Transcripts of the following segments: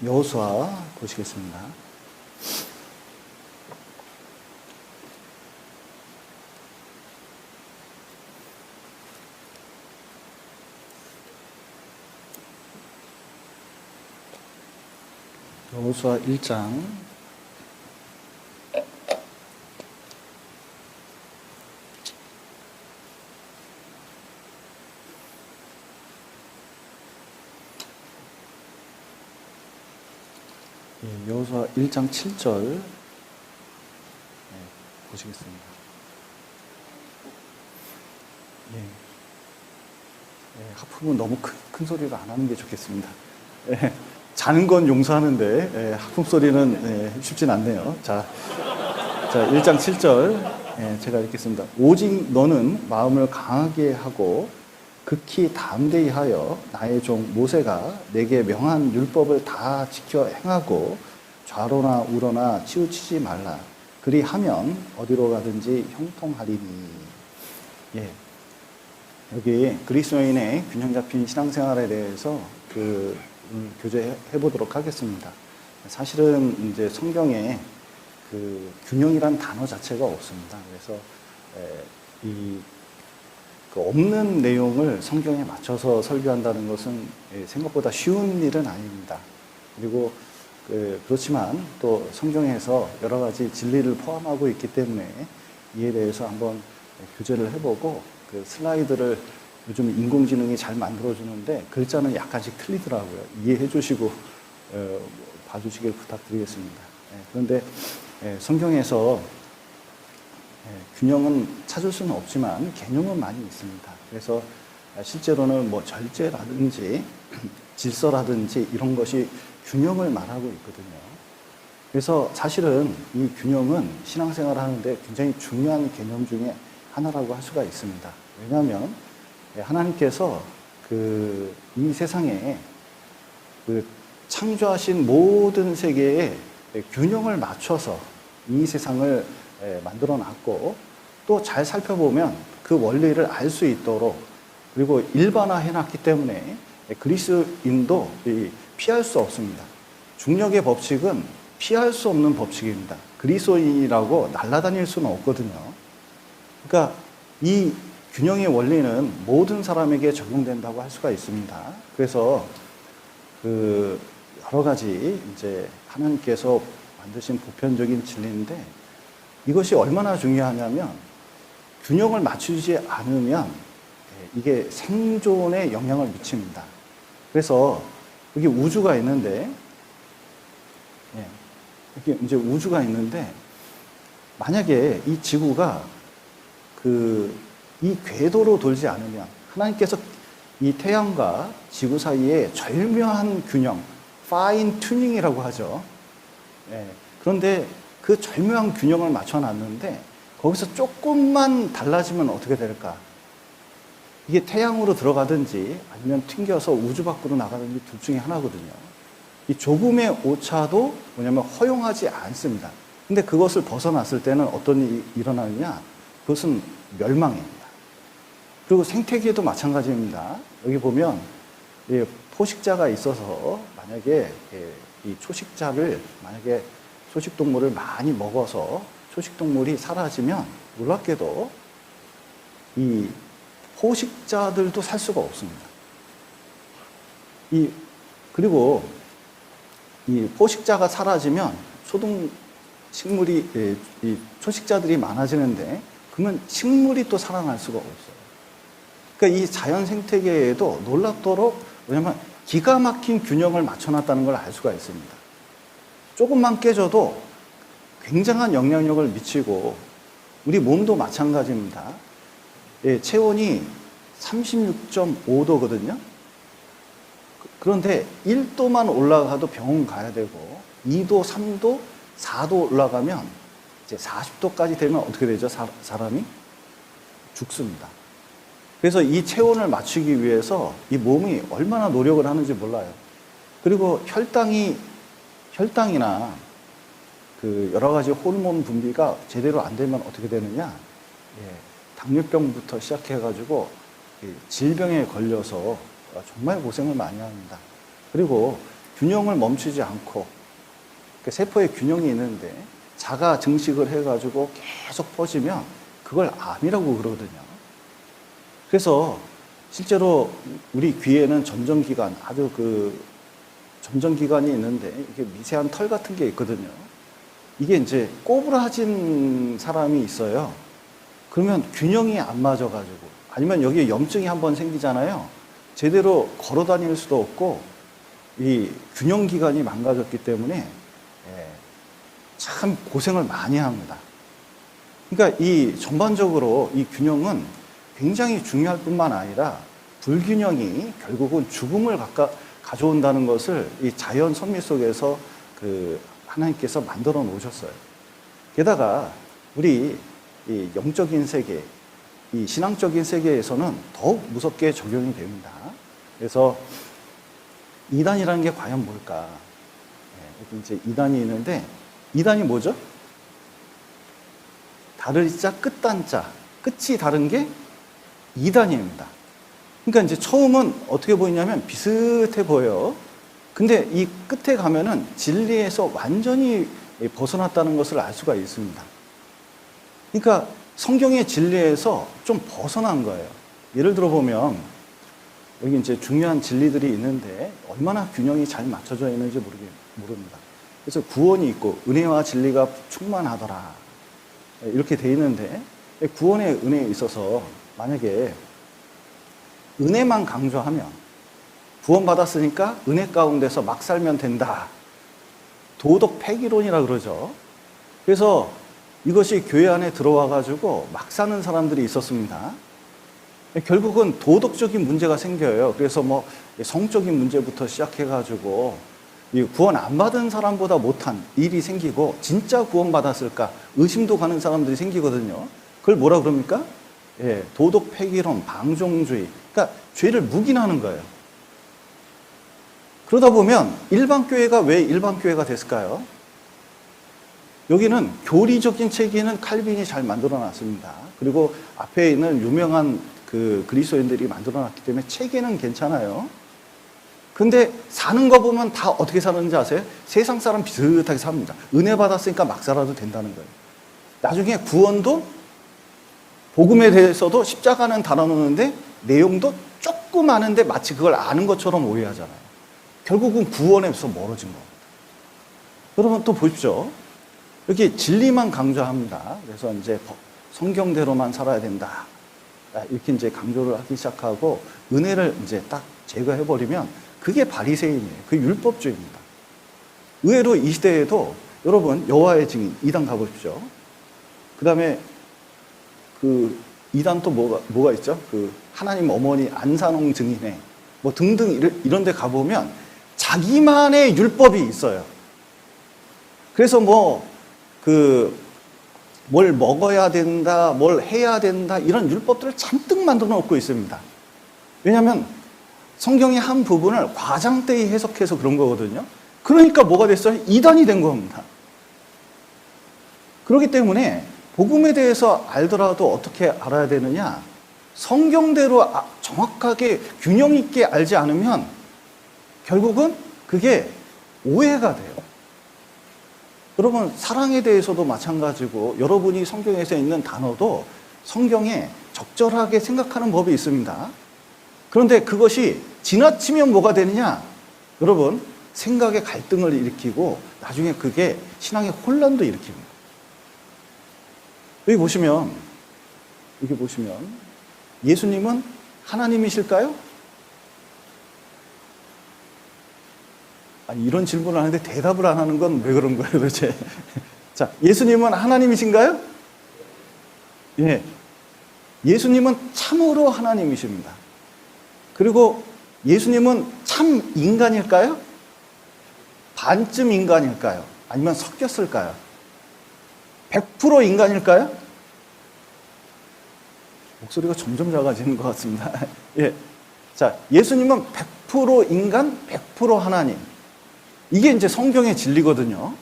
여호수아 보시겠습니다. 여호수아 1장 7절 보시겠습니다. 하품은 너무 큰 소리로 안 하는 게 좋겠습니다. 자는 건 용서하는데 하품 소리는 쉽진 않네요. 자 1장 7절 제가 읽겠습니다. 오직 너는 마음을 강하게 하고 극히 담대히 하여 나의 종 모세가 내게 명한 율법을 다 지켜 행하고 좌로나 우로나 치우치지 말라. 그리하면 어디로 가든지 형통하리니. 여기 그리스도인의 균형 잡힌 신앙생활에 대해서 교제해 보도록 하겠습니다. 사실은 이제 성경에 균형이란 단어 자체가 없습니다. 그래서 없는 내용을 성경에 맞춰서 설교한다는 것은 생각보다 쉬운 일은 아닙니다. 그리고 그렇지만 또 성경에서 여러 가지 진리를 포함하고 있기 때문에 이에 대해서 한번 교제를 해보고 슬라이드를 요즘 인공지능이 잘 만들어주는데 글자는 약간씩 틀리더라고요. 이해해 주시고 봐주시길 부탁드리겠습니다. 그런데 성경에서 균형은 찾을 수는 없지만 개념은 많이 있습니다. 그래서 실제로는 뭐 절제라든지 질서라든지 이런 것이 균형을 말하고 있거든요. 그래서 사실은 이 균형은 신앙생활을 하는데 굉장히 중요한 개념 중에 하나라고 할 수가 있습니다. 왜냐하면 하나님께서 이 세상에 창조하신 모든 세계에 균형을 맞춰서 이 세상을 만들어 놨고 또 잘 살펴보면 그 원리를 알 수 있도록 그리고 일반화해 놨기 때문에 그리스도인도 피할 수 없습니다. 중력의 법칙은 피할 수 없는 법칙입니다. 그리스도인이라고 날아다닐 수는 없거든요. 그러니까 이 균형의 원리는 모든 사람에게 적용된다고 할 수가 있습니다. 그래서 여러 가지 이제 하나님께서 만드신 보편적인 진리인데 이것이 얼마나 중요하냐면 균형을 맞추지 않으면 이게 생존에 영향을 미칩니다. 그래서 여기 우주가 있는데 이렇게 이제 우주가 있는데 만약에 이 지구가 이 궤도로 돌지 않으면 하나님께서 이 태양과 지구 사이에 절묘한 균형, 파인 튜닝이라고 하죠. 그런데 그 절묘한 균형을 맞춰놨는데 거기서 조금만 달라지면 어떻게 될까? 이게 태양으로 들어가든지 아니면 튕겨서 우주 밖으로 나가든지 둘 중에 하나거든요. 이 조금의 오차도 뭐냐면 허용하지 않습니다. 근데 그것을 벗어났을 때는 어떤 일이 일어나느냐? 그것은 멸망입니다. 그리고 생태계도 마찬가지입니다. 여기 보면 포식자가 있어서 만약에 이 초식자를 만약에 초식동물을 많이 먹어서 초식동물이 사라지면 놀랍게도 이 포식자들도 살 수가 없습니다. 그리고 이 포식자가 사라지면 이 초식자들이 많아지는데 그러면 식물이 또 살아날 수가 없어요. 그러니까 이 자연 생태계에도 놀랍도록 왜냐하면 기가 막힌 균형을 맞춰놨다는 걸 알 수가 있습니다. 조금만 깨져도 굉장한 영향력을 미치고 우리 몸도 마찬가지입니다. 체온이 36.5도거든요. 그런데 1도만 올라가도 병원 가야 되고 2도, 3도, 4도 올라가면 이제 40도까지 되면 어떻게 되죠? 사람이 죽습니다. 그래서 이 체온을 맞추기 위해서 이 몸이 얼마나 노력을 하는지 몰라요. 그리고 혈당이나 여러 가지 호르몬 분비가 제대로 안 되면 어떻게 되느냐? 당뇨병부터 시작해가지고 질병에 걸려서 정말 고생을 많이 합니다. 그리고 균형을 멈추지 않고, 세포에 균형이 있는데 자가 증식을 해가지고 계속 퍼지면 그걸 암이라고 그러거든요. 그래서 실제로 우리 귀에는 전정기관, 아주 전정기관이 있는데 이게 미세한 털 같은 게 있거든요. 이게 이제 꼬부라진 사람이 있어요. 그러면 균형이 안 맞아가지고, 아니면 여기에 염증이 한번 생기잖아요. 제대로 걸어 다닐 수도 없고, 이 균형기관이 망가졌기 때문에 참 고생을 많이 합니다. 그러니까 이 전반적으로 이 균형은 굉장히 중요할 뿐만 아니라 불균형이 결국은 죽음을 가져온다는 것을 이 자연 섭리 속에서 하나님께서 만들어 놓으셨어요. 게다가 우리 이 영적인 세계, 이 신앙적인 세계에서는 더욱 무섭게 적용이 됩니다. 그래서 이단이라는 게 과연 뭘까? 여기 이제 이단이 있는데, 이단이 뭐죠? 다르자 끝단자, 끝이 다른 게 이단입니다. 그러니까 이제 처음은 어떻게 보이냐면 비슷해 보여요. 근데 이 끝에 가면은 진리에서 완전히 벗어났다는 것을 알 수가 있습니다. 그러니까 성경의 진리에서 좀 벗어난 거예요. 예를 들어 보면 여기 이제 중요한 진리들이 있는데 얼마나 균형이 잘 맞춰져 있는지 모릅니다. 그래서 구원이 있고 은혜와 진리가 충만하더라, 이렇게 돼 있는데, 구원의 은혜에 있어서 만약에 은혜만 강조하면, 구원받았으니까 은혜 가운데서 막 살면 된다, 도덕 폐기론이라 그러죠. 그래서 이것이 교회 안에 들어와 가지고 막 사는 사람들이 있었습니다. 결국은 도덕적인 문제가 생겨요. 그래서 뭐 성적인 문제부터 시작해 가지고 구원 안 받은 사람보다 못한 일이 생기고, 진짜 구원 받았을까 의심도 가는 사람들이 생기거든요. 그걸 뭐라 그럽니까? 도덕 폐기론, 방종주의. 그러니까 죄를 묵인하는 거예요. 그러다 보면 일반 교회가 왜 일반 교회가 됐을까요? 여기는 교리적인 체계는 칼빈이 잘 만들어 놨습니다. 그리고 앞에 있는 유명한 그리스도인들이 만들어 놨기 때문에 체계는 괜찮아요. 근데 사는 거 보면 다 어떻게 사는지 아세요? 세상 사람 비슷하게 삽니다. 은혜 받았으니까 막 살아도 된다는 거예요. 나중에 구원도, 복음에 대해서도 십자가는 달아놓는데 내용도 조금 아는데 마치 그걸 아는 것처럼 오해하잖아요. 결국은 구원에서 멀어진 겁니다. 여러분 또 보십시오. 여기 진리만 강조합니다. 그래서 이제 성경대로만 살아야 된다, 이렇게 이제 강조를 하기 시작하고, 은혜를 이제 딱 제거해버리면 그게 바리새인이에요. 그게 율법주의입니다. 의외로 이 시대에도 여러분 여호와의 증인 이단 가보십시오. 그 다음에 이단 또 뭐가 있죠? 하나님 어머니 안산홍 증인회 뭐 등등 이런 데 가보면 자기만의 율법이 있어요. 그래서 뭘 먹어야 된다, 뭘 해야 된다, 이런 율법들을 잔뜩 만들어 놓고 있습니다. 왜냐하면 성경의 한 부분을 과장되이 해석해서 그런 거거든요. 그러니까 뭐가 됐어요? 이단이 된 겁니다. 그렇기 때문에 복음에 대해서 알더라도 어떻게 알아야 되느냐? 성경대로 정확하게 균형 있게 알지 않으면 결국은 그게 오해가 돼요. 여러분 사랑에 대해서도 마찬가지고, 여러분이 성경에서 있는 단어도 성경에 적절하게 생각하는 법이 있습니다. 그런데 그것이 지나치면 뭐가 되느냐? 여러분 생각의 갈등을 일으키고 나중에 그게 신앙의 혼란도 일으킵니다. 여기 보시면 예수님은 하나님이실까요? 아니, 이런 질문을 하는데 대답을 안 하는 건 왜 그런 거예요, 도대체? 자, 예수님은 하나님이신가요? 예. 예수님은 참으로 하나님이십니다. 그리고 예수님은 참 인간일까요? 반쯤 인간일까요? 아니면 섞였을까요? 100% 인간일까요? 목소리가 점점 작아지는 것 같습니다. 예. 자, 예수님은 100% 인간, 100% 하나님. 이게 이제 성경의 진리거든요.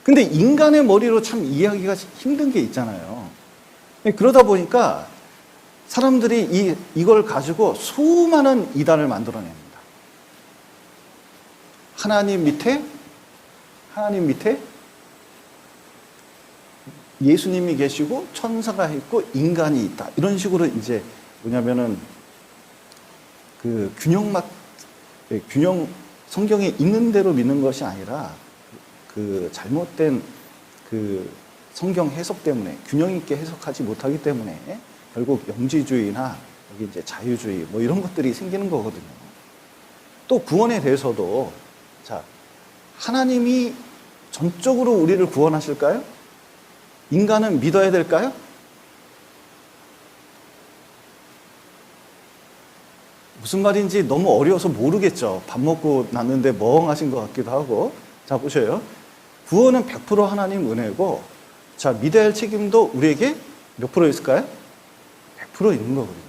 근데 인간의 머리로 참 이해하기가 힘든 게 있잖아요. 그러다 보니까 사람들이 이걸 가지고 수많은 이단을 만들어냅니다. 하나님 밑에 예수님이 계시고 천사가 있고 인간이 있다. 이런 식으로 이제 뭐냐면은 그 균형 성경에 있는 대로 믿는 것이 아니라 그 잘못된 그 성경 해석 때문에 균형 있게 해석하지 못하기 때문에 결국 영지주의나 여기 이제 자유주의 뭐 이런 것들이 생기는 거거든요. 또 구원에 대해서도 자, 하나님이 전적으로 우리를 구원하실까요? 인간은 믿어야 될까요? 무슨 말인지 너무 어려워서 모르겠죠. 밥 먹고 났는데 멍하신 것 같기도 하고. 자, 보셔요. 구원은 100% 하나님 은혜고, 자, 믿어야 할 책임도 우리에게 몇 프로 있을까요? 100% 있는 거거든요.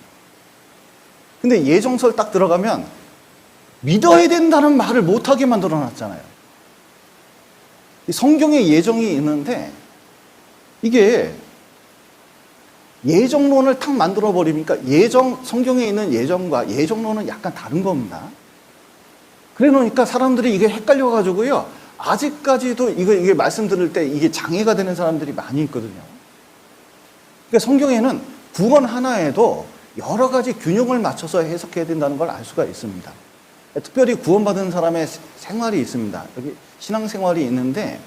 근데 예정설 딱 들어가면 믿어야 된다는 말을 못하게 만들어 놨잖아요. 성경에 예정이 있는데 이게 예정론을 탁 만들어 버리니까 성경에 있는 예정과 예정론은 약간 다른 겁니다. 그래 놓으니까 사람들이 이게 헷갈려 가지고요. 아직까지도 이게 말씀 들을 때 이게 장애가 되는 사람들이 많이 있거든요. 그러니까 성경에는 구원 하나에도 여러 가지 균형을 맞춰서 해석해야 된다는 걸 알 수가 있습니다. 특별히 구원받은 사람의 생활이 있습니다. 여기 신앙생활이 있는데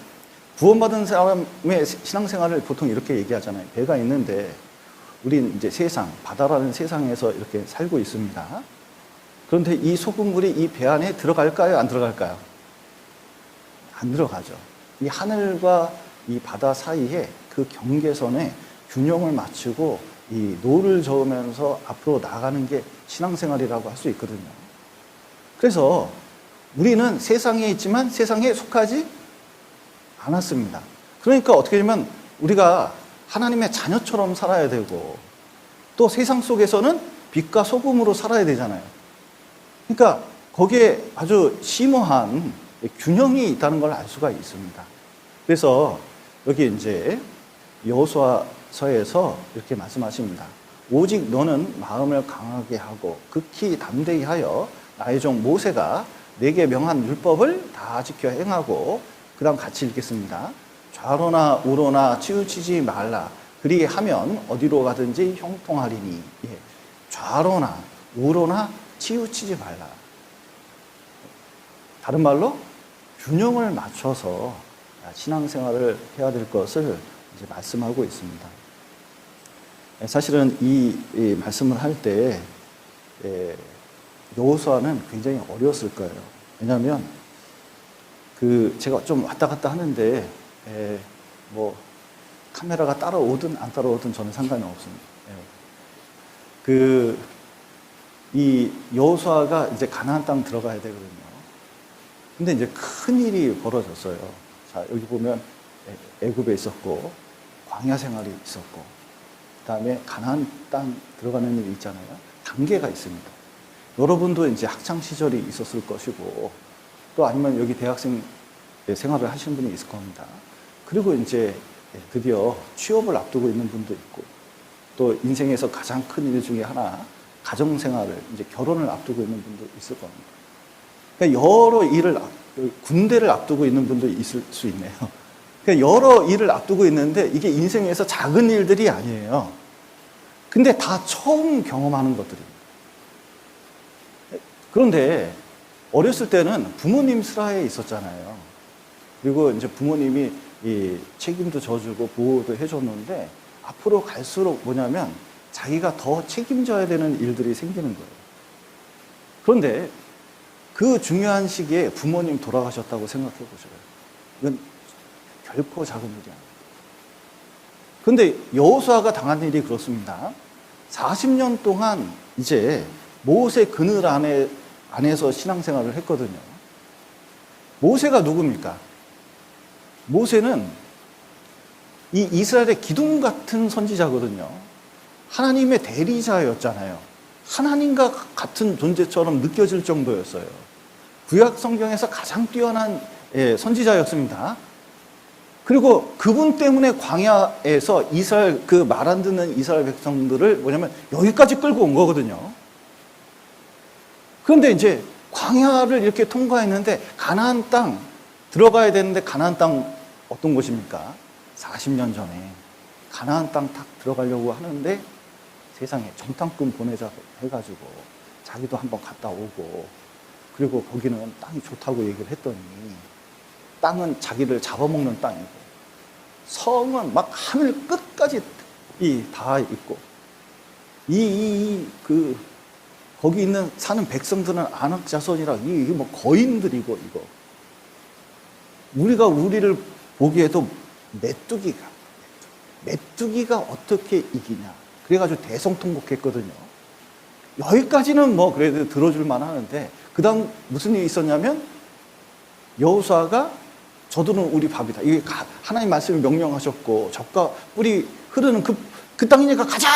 구원받은 사람의 신앙생활을 보통 이렇게 얘기하잖아요. 배가 있는데 우린 이제 바다라는 세상에서 이렇게 살고 있습니다. 그런데 이 소금물이 이 배 안에 들어갈까요? 안 들어갈까요? 안 들어가죠. 이 하늘과 이 바다 사이에 그 경계선에 균형을 맞추고 이 노를 저으면서 앞으로 나아가는 게 신앙생활이라고 할 수 있거든요. 그래서 우리는 세상에 있지만 세상에 속하지 않았습니다. 그러니까 어떻게 되면 우리가 하나님의 자녀처럼 살아야 되고 또 세상 속에서는 빛과 소금으로 살아야 되잖아요. 그러니까 거기에 아주 심오한 균형이 있다는 걸 알 수가 있습니다. 그래서 여기 이제 여호수아서에서 이렇게 말씀하십니다. 오직 너는 마음을 강하게 하고 극히 담대히 하여 나의 종 모세가 내게 명한 율법을 다 지켜 행하고, 그 다음 같이 읽겠습니다. 좌로나 우로나 치우치지 말라. 그리하면 어디로 가든지 형통하리니. 예. 좌로나 우로나 치우치지 말라. 다른 말로 균형을 맞춰서 신앙생활을 해야 될 것을 이제 말씀하고 있습니다. 사실은 이 말씀을 할 때 여호수아는 굉장히 어려웠을 거예요. 왜냐하면 제가 좀 왔다 갔다 하는데 뭐 카메라가 따라오든 안 따라오든 저는 상관이 없습니다. 이 여호수아가 이제 가나안 땅 들어가야 되거든요. 근데 이제 큰 일이 벌어졌어요. 자, 여기 보면 애굽에 있었고 광야 생활이 있었고 그다음에 가나안 땅 들어가는 일이 있잖아요. 단계가 있습니다. 여러분도 이제 학창 시절이 있었을 것이고 또 아니면 여기 대학생 생활을 하시는 분이 있을 겁니다. 그리고 이제 드디어 취업을 앞두고 있는 분도 있고 또 인생에서 가장 큰 일 중에 하나 가정 생활을 이제 결혼을 앞두고 있는 분도 있을 겁니다. 그러니까 여러 일을 군대를 앞두고 있는 분도 있을 수 있네요. 그러니까 여러 일을 앞두고 있는데 이게 인생에서 작은 일들이 아니에요. 근데 다 처음 경험하는 것들입니다. 그런데 어렸을 때는 부모님 슬하에 있었잖아요. 그리고 이제 부모님이 이 책임도 져주고 보호도 해줬는데 앞으로 갈수록 뭐냐면 자기가 더 책임져야 되는 일들이 생기는 거예요. 그런데 그 중요한 시기에 부모님 돌아가셨다고 생각해 보셔요. 이건 결코 작은 일이 아닙니다. 그런데 여호수아가 당한 일이 그렇습니다. 40년 동안 이제 모세 그늘 안에서 신앙생활을 했거든요. 모세가 누굽니까? 모세는 이 이스라엘의 기둥 같은 선지자거든요. 하나님의 대리자였잖아요. 하나님과 같은 존재처럼 느껴질 정도였어요. 구약 성경에서 가장 뛰어난 선지자였습니다. 그리고 그분 때문에 광야에서 이스라엘 그 말 안 듣는 이스라엘 백성들을 뭐냐면 여기까지 끌고 온 거거든요. 그런데 이제 광야를 이렇게 통과했는데 가나안 땅 들어가야 되는데 가나안 땅 어떤 곳입니까? 40년 전에 가나안 땅 딱 들어가려고 하는데 세상에 정탐꾼 보내자 해가지고 자기도 한번 갔다 오고 그리고 거기는 땅이 좋다고 얘기를 했더니 땅은 자기를 잡아먹는 땅이고 성은 막 하늘 끝까지 다 있고 거기 있는 사는 백성들은 안악 자손이라 이게 뭐 거인들이고 이거 우리를 보기에도 메뚜기가 어떻게 이기냐 그래가지고 대성통곡했거든요. 여기까지는 뭐 그래도 들어줄 만하는데 그 다음 무슨 일이 있었냐면 여호수아가 저들은 우리 밥이다. 이게 하나님 말씀이 명령하셨고 젖과 꿀이 흐르는 그 땅이니까 가자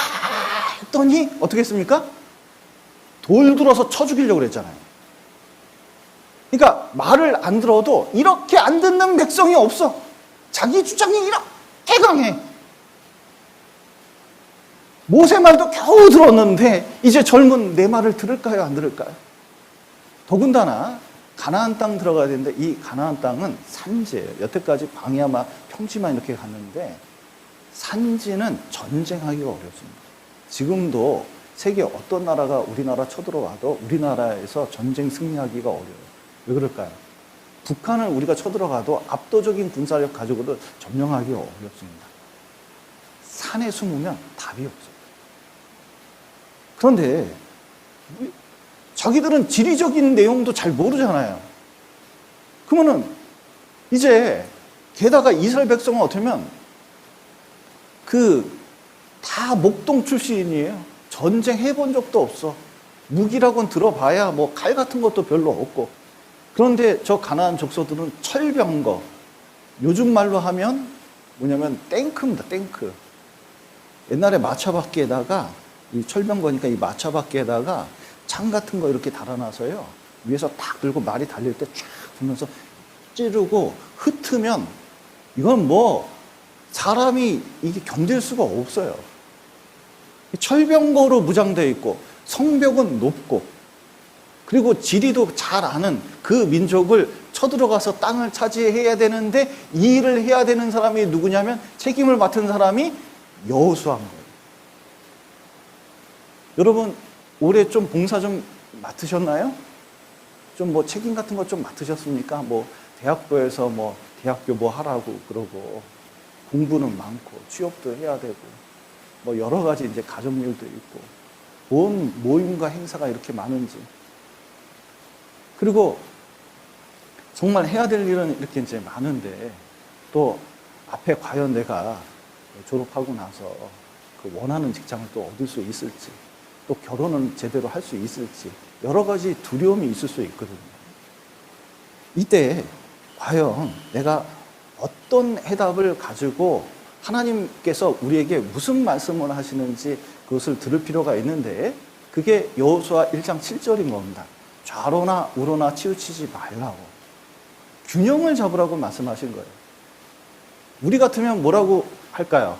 했더니 어떻게 했습니까? 돌 들어서 쳐 죽이려고 그랬잖아요. 그러니까 말을 안 들어도 이렇게 안 듣는 백성이 없어. 자기 주장이 이렇게 강해. 모세 말도 겨우 들었는데 이제 젊은 내 말을 들을까요? 안 들을까요? 더군다나 가나안 땅 들어가야 되는데 이 가나안 땅은 산지예요. 여태까지 광야만 평지만 이렇게 갔는데 산지는 전쟁하기가 어렵습니다. 지금도 세계 어떤 나라가 우리나라 쳐들어와도 우리나라에서 전쟁 승리하기가 어려워요. 왜 그럴까요? 북한을 우리가 쳐들어가도 압도적인 군사력 가지고도 점령하기가 어렵습니다. 산에 숨으면 답이 없어요. 그런데 자기들은 지리적인 내용도 잘 모르잖아요. 그러면은 이제 게다가 이스라엘 백성은 어쩌면 다 목동 출신이에요. 전쟁 해본 적도 없어. 무기라고는 들어봐야 뭐 칼 같은 것도 별로 없고. 그런데 저 가나안 족속들은 철병거. 요즘 말로 하면 뭐냐면 탱크입니다. 탱크. 옛날에 마차바퀴에다가 이 철병거니까 이 마차바퀴에다가 창 같은 거 이렇게 달아놔서요. 위에서 탁 들고 말이 달릴 때 쫙 보면서 찌르고 흩으면 이건 뭐 사람이 이게 견딜 수가 없어요. 철병거로 무장되어 있고 성벽은 높고 그리고 지리도 잘 아는 그 민족을 쳐들어가서 땅을 차지해야 되는데 이 일을 해야 되는 사람이 누구냐면 책임을 맡은 사람이 여호수아인 거예요. 여러분 올해 좀 봉사 좀 맡으셨나요? 좀 뭐 책임 같은 거 좀 맡으셨습니까? 뭐 대학교에서 뭐 대학교 뭐 하라고 그러고 공부는 많고 취업도 해야 되고 뭐 여러 가지 이제 가정일도 있고 뭔 모임과 행사가 이렇게 많은지 그리고 정말 해야 될 일은 이렇게 이제 많은데 또 앞에 과연 내가 졸업하고 나서 그 원하는 직장을 또 얻을 수 있을지 또 결혼은 제대로 할 수 있을지 여러 가지 두려움이 있을 수 있거든요. 이때 과연 내가 어떤 해답을 가지고 하나님께서 우리에게 무슨 말씀을 하시는지 그것을 들을 필요가 있는데 그게 여호수아 1장 7절인 겁니다. 좌로나 우로나 치우치지 말라고 균형을 잡으라고 말씀하신 거예요. 우리 같으면 뭐라고 할까요?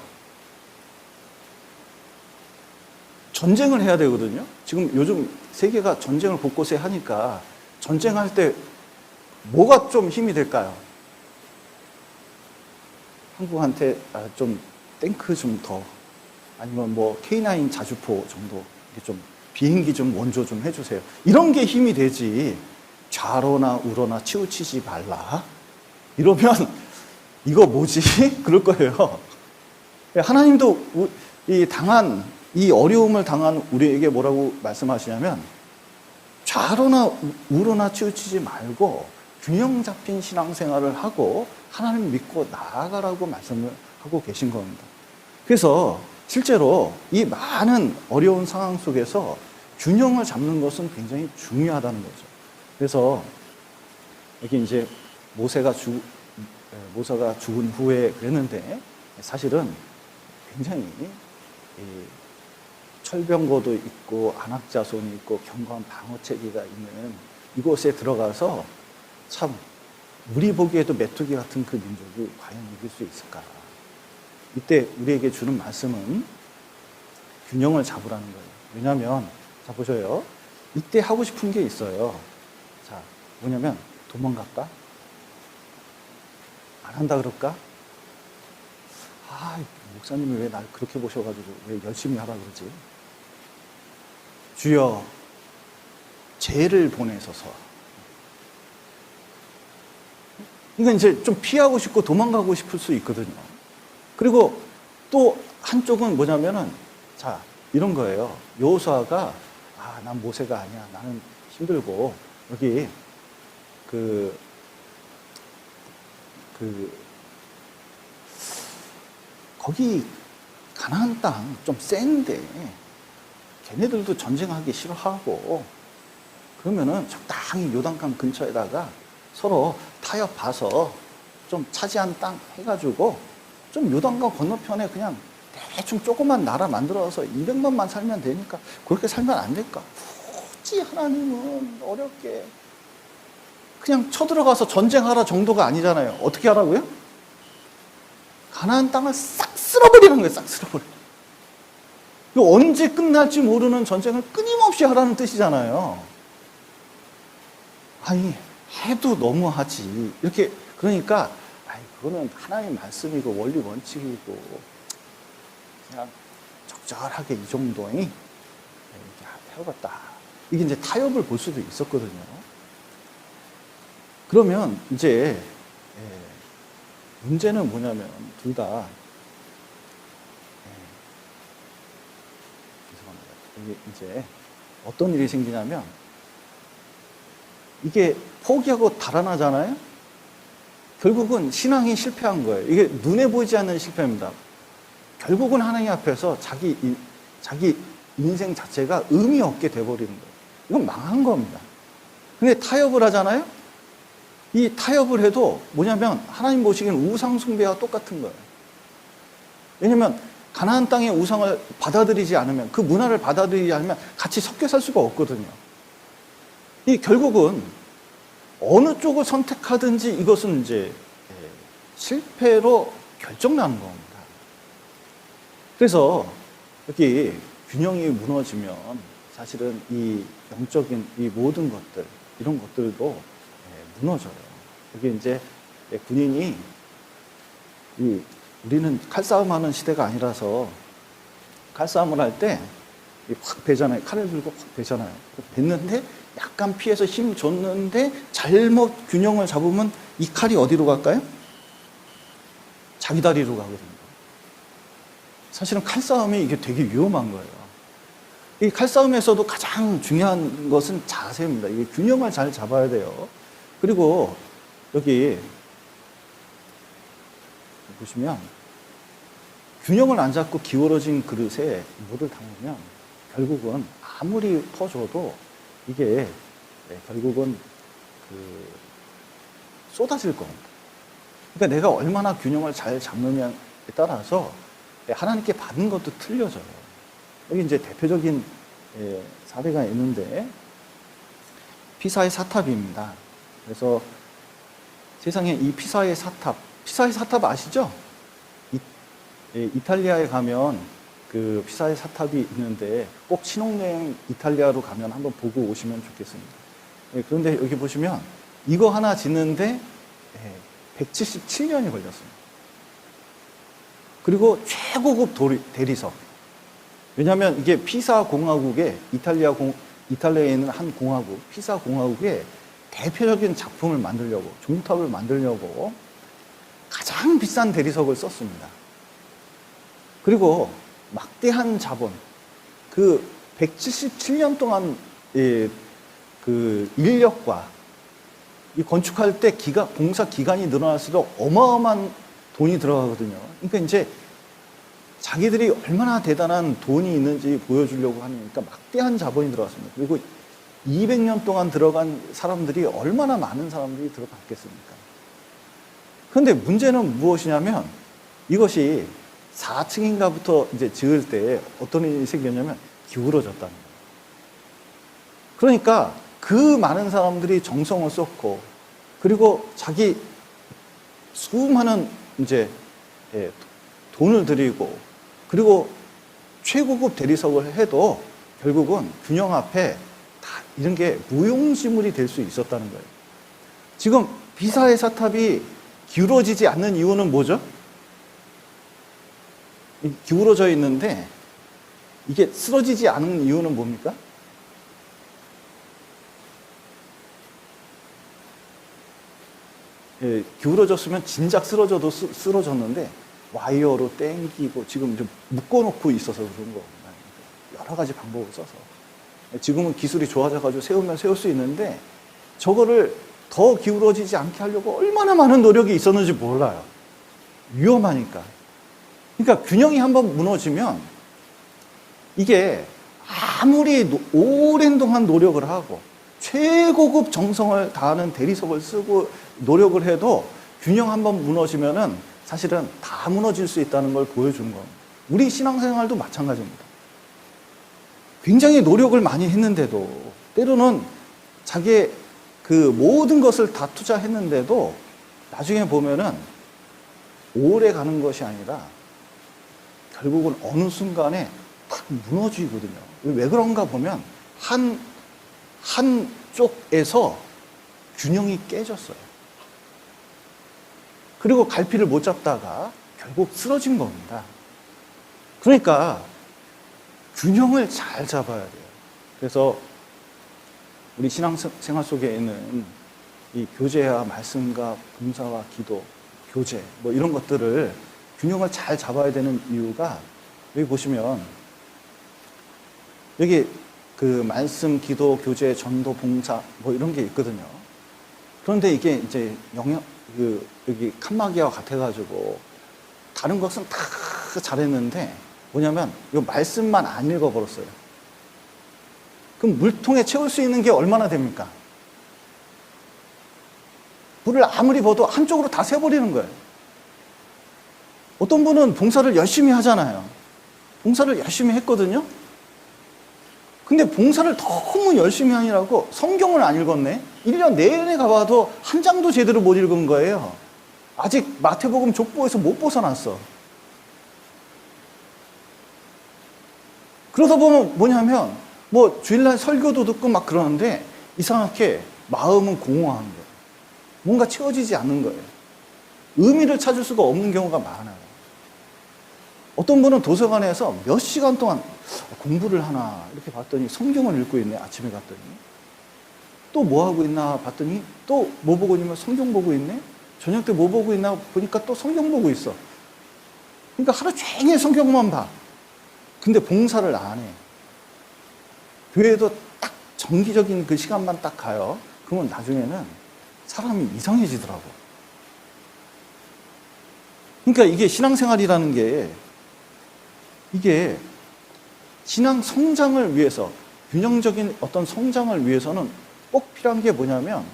전쟁을 해야 되거든요. 지금 요즘 세계가 전쟁을 곳곳에 하니까 전쟁할 때 뭐가 좀 힘이 될까요? 한국한테 좀 탱크 좀 더 아니면 뭐 K9 자주포 정도 좀 비행기 좀 원조 좀 해주세요. 이런 게 힘이 되지. 좌로나 우로나 치우치지 말라. 이러면 이거 뭐지? 그럴 거예요. 하나님도 이 어려움을 당한 우리에게 뭐라고 말씀하시냐면 좌로나 우로나 치우치지 말고 균형 잡힌 신앙생활을 하고 하나님 믿고 나아가라고 말씀을 하고 계신 겁니다. 그래서 실제로 이 많은 어려운 상황 속에서 균형을 잡는 것은 굉장히 중요하다는 거죠. 그래서 여기 이제 모세가 죽은 후에 그랬는데 사실은 굉장히 철병거도 있고 안악자손이 있고 견고한 방어체계가 있는 이곳에 들어가서 참 우리 보기에도 메뚜기 같은 그 민족이 과연 이길 수 있을까? 이때 우리에게 주는 말씀은 균형을 잡으라는 거예요. 왜냐하면 자 보셔요. 이때 하고 싶은 게 있어요. 뭐냐면 도망갈까? 안 한다 그럴까? 아, 목사님이 왜 날 그렇게 보셔가지고 왜 열심히 하라 그러지? 주여, 죄를 보내소서. 그러니까 이제 좀 피하고 싶고 도망가고 싶을 수 있거든요. 그리고 또 한쪽은 뭐냐면은, 자, 이런 거예요. 여호수아가, 난 모세가 아니야. 나는 힘들고, 여기, 거기 가나안 땅 좀 센데, 걔네들도 전쟁하기 싫어하고, 그러면은 적당히 요단강 근처에다가 서로 타협 봐서 좀 차지한 땅 해가지고 좀 요단강 건너편에 그냥 대충 조그만 나라 만들어서 200만만 살면 되니까 그렇게 살면 안 될까? 굳이 하나님은 어렵게 그냥 쳐들어가서 전쟁하라 정도가 아니잖아요. 어떻게 하라고요? 가나안 땅을 싹 쓸어버리는 거예요. 싹 쓸어버려. 언제 끝날지 모르는 전쟁을 끊임없이 하라는 뜻이잖아요. 아니, 해도 너무하지. 이렇게, 그러니까, 그거는 하나님 말씀이고, 원리 원칙이고, 그냥 적절하게 이 정도니, 이렇게 해봤다. 이게 이제 타협을 볼 수도 있었거든요. 그러면 이제, 문제는 뭐냐면, 둘 다, 죄송합니다. 이게 이제 어떤 일이 생기냐면, 이게 포기하고 달아나잖아요? 결국은 신앙이 실패한 거예요. 이게 눈에 보이지 않는 실패입니다. 결국은 하나님 앞에서 자기 인생 자체가 의미 없게 돼버리는 거예요. 이건 망한 겁니다. 근데 타협을 하잖아요? 이 타협을 해도 뭐냐면 하나님 보시기에는 우상숭배와 똑같은 거예요. 왜냐면 가나안 땅의 우상을 받아들이지 않으면, 그 문화를 받아들이지 않으면 같이 섞여 살 수가 없거든요. 이 결국은 어느 쪽을 선택하든지 이것은 이제 실패로 결정나는 겁니다. 그래서 여기 균형이 무너지면 사실은 이 영적인 이 모든 것들, 이런 것들도 무너져요. 여기 이제 군인이 우리는 칼싸움하는 시대가 아니라서 칼싸움을 할 때 확 베잖아요. 칼을 들고 확 베잖아요. 뱉는데 약간 피해서 힘 줬는데 잘못 균형을 잡으면 이 칼이 어디로 갈까요? 자기 다리로 가거든요. 사실은 칼싸움이 이게 되게 위험한 거예요. 이 칼싸움에서도 가장 중요한 것은 자세입니다. 이게 균형을 잘 잡아야 돼요. 그리고 여기 보시면 균형을 안 잡고 기울어진 그릇에 물을 담으면 결국은 아무리 퍼줘도 이게 결국은 쏟아질 겁니다. 그러니까 내가 얼마나 균형을 잘 잡느냐에 따라서 하나님께 받은 것도 틀려져요. 여기 이제 대표적인 사례가 있는데 피사의 사탑입니다. 그래서 세상에 이 피사의 사탑 아시죠? 이탈리아에 가면 그 피사의 사탑이 있는데 꼭 신혼여행 이탈리아로 가면 한번 보고 오시면 좋겠습니다. 그런데 여기 보시면 이거 하나 짓는데 177년이 걸렸습니다. 그리고 최고급 대리석. 왜냐하면 이게 피사 공화국의 이탈리아에 있는 한 공화국, 피사 공화국의 대표적인 작품을 만들려고, 종탑을 만들려고 가장 비싼 대리석을 썼습니다. 그리고 막대한 자본, 그 177년 동안 그 인력과 이 건축할 때 공사 기간이 늘어날수록 어마어마한 돈이 들어가거든요. 그러니까 이제 자기들이 얼마나 대단한 돈이 있는지 보여주려고 하니까 막대한 자본이 들어갔습니다. 그리고 200년 동안 들어간 사람들이 얼마나 많은 사람들이 들어갔겠습니까? 그런데 문제는 무엇이냐면 이것이 4층인가부터 이제 지을 때 어떤 일이 생겼냐면 기울어졌다는 거예요. 그러니까 그 많은 사람들이 정성을 쏟고 그리고 자기 수많은 이제 돈을 들이고 그리고 최고급 대리석을 해도 결국은 균형 앞에 다 이런 게 무용지물이 될 수 있었다는 거예요. 지금 비사의 사탑이 기울어지지 않는 이유는 뭐죠? 기울어져 있는데 이게 쓰러지지 않은 이유는 뭡니까? 예, 기울어졌으면 진작 쓰러져도 쓰러졌는데 와이어로 땡기고 지금 좀 묶어놓고 있어서 그런 거. 여러 가지 방법을 써서. 지금은 기술이 좋아져가지고 세우면 세울 수 있는데 저거를 더 기울어지지 않게 하려고 얼마나 많은 노력이 있었는지 몰라요. 위험하니까. 그러니까 균형이 한번 무너지면 이게 아무리 오랜 동안 노력을 하고 최고급 정성을 다하는 대리석을 쓰고 노력을 해도 균형 한번 무너지면은 사실은 다 무너질 수 있다는 걸 보여주는 겁니다. 우리 신앙생활도 마찬가지입니다. 굉장히 노력을 많이 했는데도 때로는 자기의 그 모든 것을 다 투자했는데도 나중에 보면은 오래 가는 것이 아니라 결국은 어느 순간에 탁 무너지거든요. 왜 그런가 보면 한쪽에서 균형이 깨졌어요. 그리고 갈피를 못 잡다가 결국 쓰러진 겁니다. 그러니까 균형을 잘 잡아야 돼요. 그래서 우리 신앙생활 속에 있는 이 교제와 말씀과 봉사와 기도, 교제 뭐 이런 것들을 균형을 잘 잡아야 되는 이유가 여기 보시면 여기 그 말씀, 기도, 교제, 전도, 봉사 뭐 이런 게 있거든요. 그런데 이게 이제 여기 칸막이와 같아가지고 다른 것은 다 잘했는데 뭐냐면 이 말씀만 안 읽어버렸어요. 그럼 물통에 채울 수 있는 게 얼마나 됩니까? 물을 아무리 부어도 한쪽으로 다 새버리는 거예요. 어떤 분은 봉사를 열심히 하잖아요. 봉사를 열심히 했거든요. 근데 봉사를 너무 열심히 하느라고 성경을 안 읽었네. 1년 내내 가봐도 한 장도 제대로 못 읽은 거예요. 아직 마태복음 족보에서 못 벗어났어. 그러다 보면 뭐냐면 뭐 주일날 설교도 듣고 막 그러는데 이상하게 마음은 공허한 거예요. 뭔가 채워지지 않는 거예요. 의미를 찾을 수가 없는 경우가 많아요. 어떤 분은 도서관에서 몇 시간 동안 공부를 하나 이렇게 봤더니 성경을 읽고 있네. 아침에 갔더니 또 뭐 하고 있나 봤더니 또 뭐 보고 있냐면 성경 보고 있네. 저녁 때 뭐 보고 있나 보니까 또 성경 보고 있어. 그러니까 하루 종일 성경만 봐. 근데 봉사를 안 해. 교회에도 딱 정기적인 그 시간만 딱 가요. 그러면 나중에는 사람이 이상해지더라고. 그러니까 이게 신앙생활이라는 게 이게 신앙 성장을 위해서 균형적인 어떤 성장을 위해서는 꼭 필요한 게 뭐냐면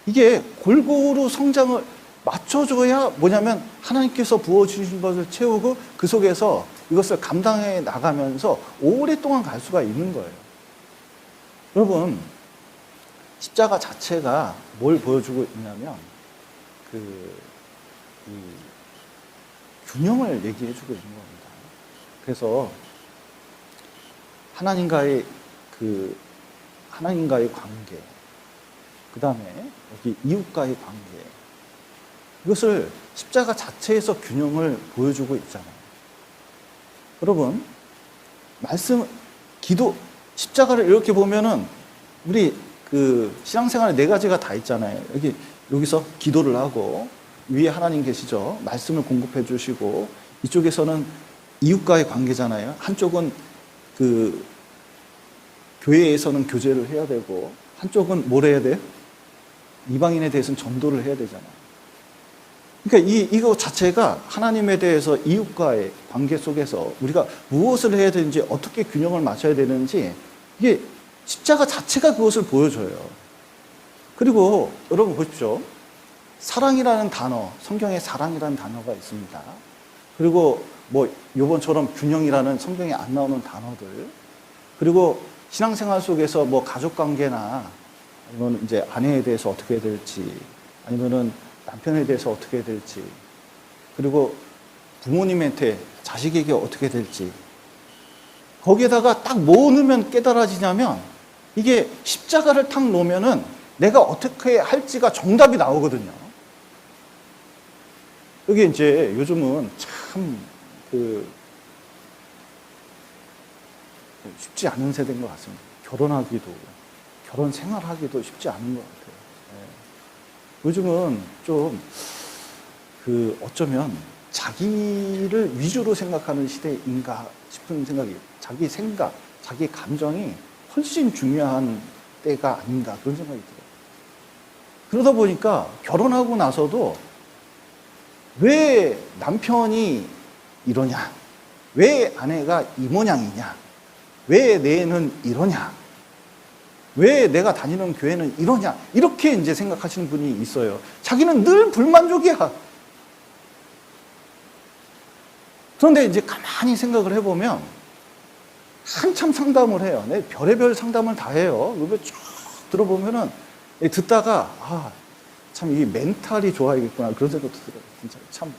이게 골고루 성장을 맞춰줘야 뭐냐면 하나님께서 부어주신 것을 채우고 그 속에서 이것을 감당해 나가면서 오랫동안 갈 수가 있는 거예요. 여러분 십자가 자체가 뭘 보여주고 있냐면 이 균형을 얘기해주고 있는 겁니다. 그래서 하나님과의 관계, 그 다음에 여기 이웃과의 관계, 이것을 십자가 자체에서 균형을 보여주고 있잖아요. 여러분, 말씀, 기도, 십자가를 이렇게 보면은 우리 그 신앙생활에 4가지가 다 있잖아요. 여기서 기도를 하고 위에 하나님 계시죠. 말씀을 공급해 주시고 이쪽에서는 이웃과의 관계잖아요. 한쪽은 그 교회에서는 교제를 해야 되고 한쪽은 뭘 해야 돼요? 이방인에 대해서는 전도를 해야 되잖아요. 그러니까 이거 자체가 하나님에 대해서 이웃과의 관계 속에서 우리가 무엇을 해야 되는지 어떻게 균형을 맞춰야 되는지 이게 십자가 자체가 그것을 보여줘요. 그리고 여러분 보십시오. 사랑이라는 단어, 성경에 사랑이라는 단어가 있습니다. 그리고 뭐 요번처럼 균형이라는 성경에 안 나오는 단어들, 그리고 신앙생활 속에서 뭐 가족관계나 아니면 이제 아내에 대해서 어떻게 해야 될지, 아니면은 남편에 대해서 어떻게 해야 될지, 그리고 부모님한테 자식에게 어떻게 해야 될지, 거기에다가 딱 뭐 넣으면 깨달아지냐면 이게 십자가를 딱 놓으면은 내가 어떻게 할지가 정답이 나오거든요. 여기 이제 요즘은 참 쉽지 않은 세대인 것 같습니다. 결혼 생활하기도 쉽지 않은 것 같아요. 요즘은 좀 어쩌면 자기를 위주로 생각하는 시대인가 싶은 생각이, 자기 생각, 자기 감정이 훨씬 중요한 때가 아닌가 그런 생각이 들어요. 그러다 보니까 결혼하고 나서도 왜 남편이 이러냐, 왜 아내가 이 모양이냐, 왜 내 애는 이러냐, 왜 내가 다니는 교회는 이러냐, 이렇게 이제 생각하시는 분이 있어요. 자기는 늘 불만족이야. 그런데 이제 가만히 생각을 해보면 한참 상담을 해요. 내 별의별 상담을 다 해요. 그걸 쭉 들어보면은 듣다가 참 이 멘탈이 좋아야겠구나 그런 생각도 들어요. 진짜 참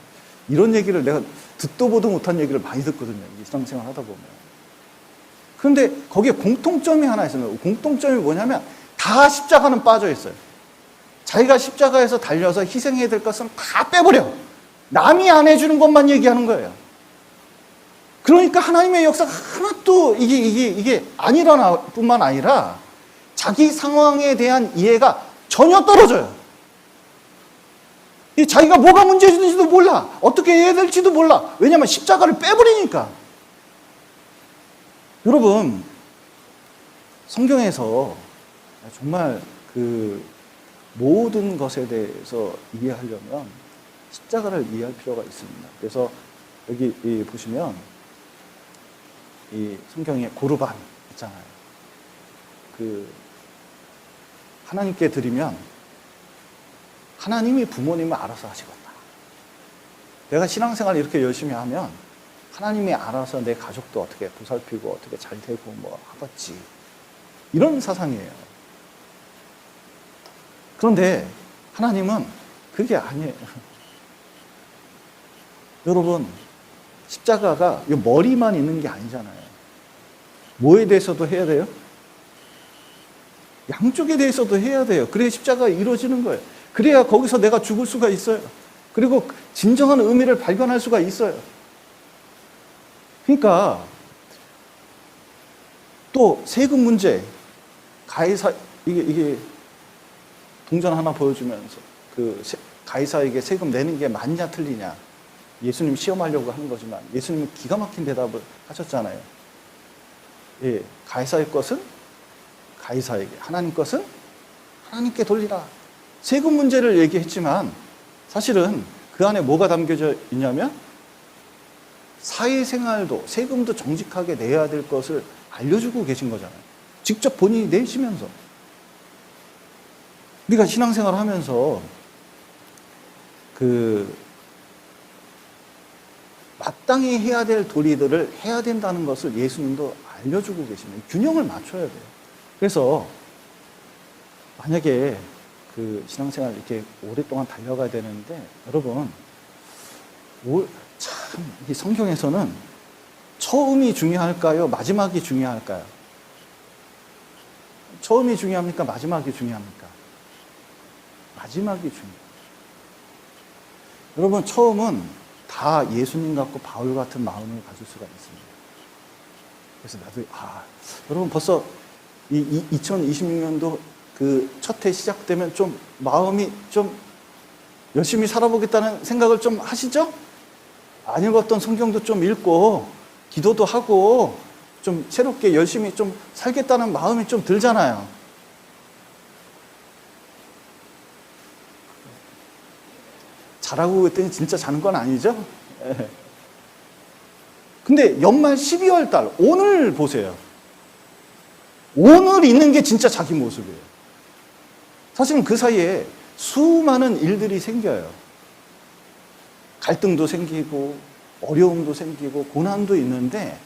이런 얘기를 내가 듣도 보도 못한 얘기를 많이 듣거든요. 일상생활 하다 보면. 그런데 거기에 공통점이 하나 있어요. 공통점이 뭐냐면 다 십자가는 빠져 있어요. 자기가 십자가에서 달려서 희생해야 될 것은 다 빼버려. 남이 안 해주는 것만 얘기하는 거예요. 그러니까 하나님의 역사가 하나도 이게 안 일어날 뿐만 아니라 자기 상황에 대한 이해가 전혀 떨어져요. 자기가 뭐가 문제인지도 몰라. 어떻게 해야 될지도 몰라. 왜냐하면 십자가를 빼버리니까. 여러분, 성경에서 정말 모든 것에 대해서 이해하려면 십자가를 이해할 필요가 있습니다. 그래서 여기 보시면 이 성경에 고르반 있잖아요. 하나님께 드리면 하나님이 부모님을 알아서 하시겠다. 내가 신앙생활 이렇게 열심히 하면 하나님이 알아서 내 가족도 어떻게 보살피고 어떻게 잘 되고 뭐 하겠지. 이런 사상이에요. 그런데 하나님은 그게 아니에요. 여러분, 십자가가 머리만 있는 게 아니잖아요. 뭐에 대해서도 해야 돼요? 양쪽에 대해서도 해야 돼요. 그래야 십자가가 이루어지는 거예요. 그래야 거기서 내가 죽을 수가 있어요. 그리고 진정한 의미를 발견할 수가 있어요. 그러니까 또 세금 문제, 이게 동전 하나 보여주면서 가이사에게 세금 내는 게 맞냐 틀리냐 예수님 시험하려고 하는 거지만 예수님은 기가 막힌 대답을 하셨잖아요. 예, 가이사의 것은 가이사에게, 하나님 것은 하나님께 돌리라. 세금 문제를 얘기했지만 사실은 그 안에 뭐가 담겨져 있냐면 사회생활도 세금도 정직하게 내야 될 것을 알려주고 계신 거잖아요. 직접 본인이 내시면서. 우리가 신앙생활을 하면서 마땅히 해야 될 도리들을 해야 된다는 것을 예수님도 알려주고 계시는, 균형을 맞춰야 돼요. 그래서 만약에 신앙생활 이렇게 오랫동안 달려가야 되는데 여러분 참 이 성경에서는 처음이 중요할까요? 마지막이 중요할까요? 처음이 중요합니까? 마지막이 중요합니까? 마지막이 중요해요. 여러분, 처음은 다 예수님 같고 바울 같은 마음을 가질 수가 있습니다. 그래서 여러분 벌써 이 2026년도 첫 해 시작되면 좀 마음이 좀 열심히 살아보겠다는 생각을 좀 하시죠? 안 읽었던 성경도 좀 읽고 기도도 하고 좀 새롭게 열심히 좀 살겠다는 마음이 좀 들잖아요. 잘하고 있더니 진짜 자는 건 아니죠? 근데 연말 12월 달 오늘 보세요. 오늘 있는 게 진짜 자기 모습이에요. 사실은 그 사이에 수많은 일들이 생겨요. 갈등도 생기고 어려움도 생기고 고난도 있는데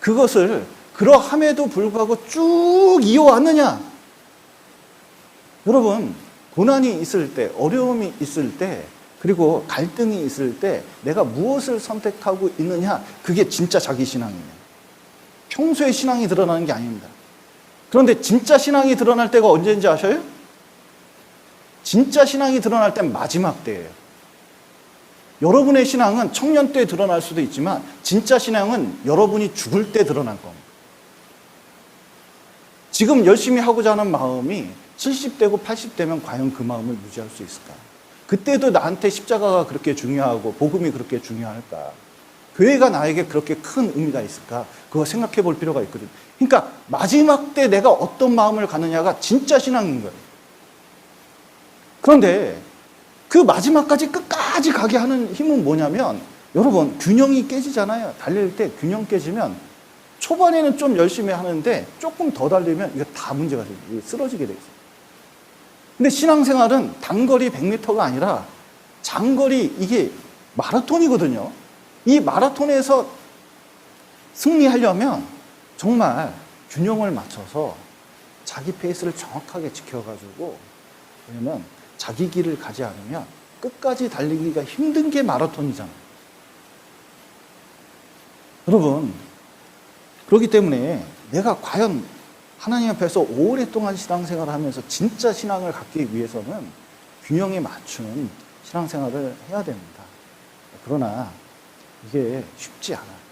그것을 그러함에도 불구하고 쭉 이어왔느냐? 여러분, 고난이 있을 때, 어려움이 있을 때, 그리고 갈등이 있을 때 내가 무엇을 선택하고 있느냐? 그게 진짜 자기 신앙이에요. 평소에 신앙이 드러나는 게 아닙니다. 그런데 진짜 신앙이 드러날 때가 언제인지 아셔요? 진짜 신앙이 드러날 땐 마지막 때예요. 여러분의 신앙은 청년 때 드러날 수도 있지만 진짜 신앙은 여러분이 죽을 때 드러날 겁니다. 지금 열심히 하고자 하는 마음이 70대고 80대면 과연 그 마음을 유지할 수 있을까? 그때도 나한테 십자가가 그렇게 중요하고 복음이 그렇게 중요할까? 교회가 나에게 그렇게 큰 의미가 있을까? 그거 생각해 볼 필요가 있거든요. 그러니까 마지막 때 내가 어떤 마음을 갖느냐가 진짜 신앙인 거예요. 그런데 그 마지막까지 끝까지 가게 하는 힘은 뭐냐면, 여러분, 균형이 깨지잖아요. 달릴 때 균형 깨지면 초반에는 좀 열심히 하는데 조금 더 달리면 이거 다 문제가 돼요. 쓰러지게 돼 있어요. 근데 신앙생활은 단거리 100m가 아니라 장거리, 이게 마라톤이거든요. 이 마라톤에서 승리하려면 정말 균형을 맞춰서 자기 페이스를 정확하게 지켜가지고, 왜냐면 자기 길을 가지 않으면 끝까지 달리기가 힘든 게 마라톤이잖아요. 여러분, 그렇기 때문에 내가 과연 하나님 앞에서 오랫동안 신앙생활을 하면서 진짜 신앙을 갖기 위해서는 균형에 맞춘 신앙생활을 해야 됩니다. 그러나 이게 쉽지 않아요.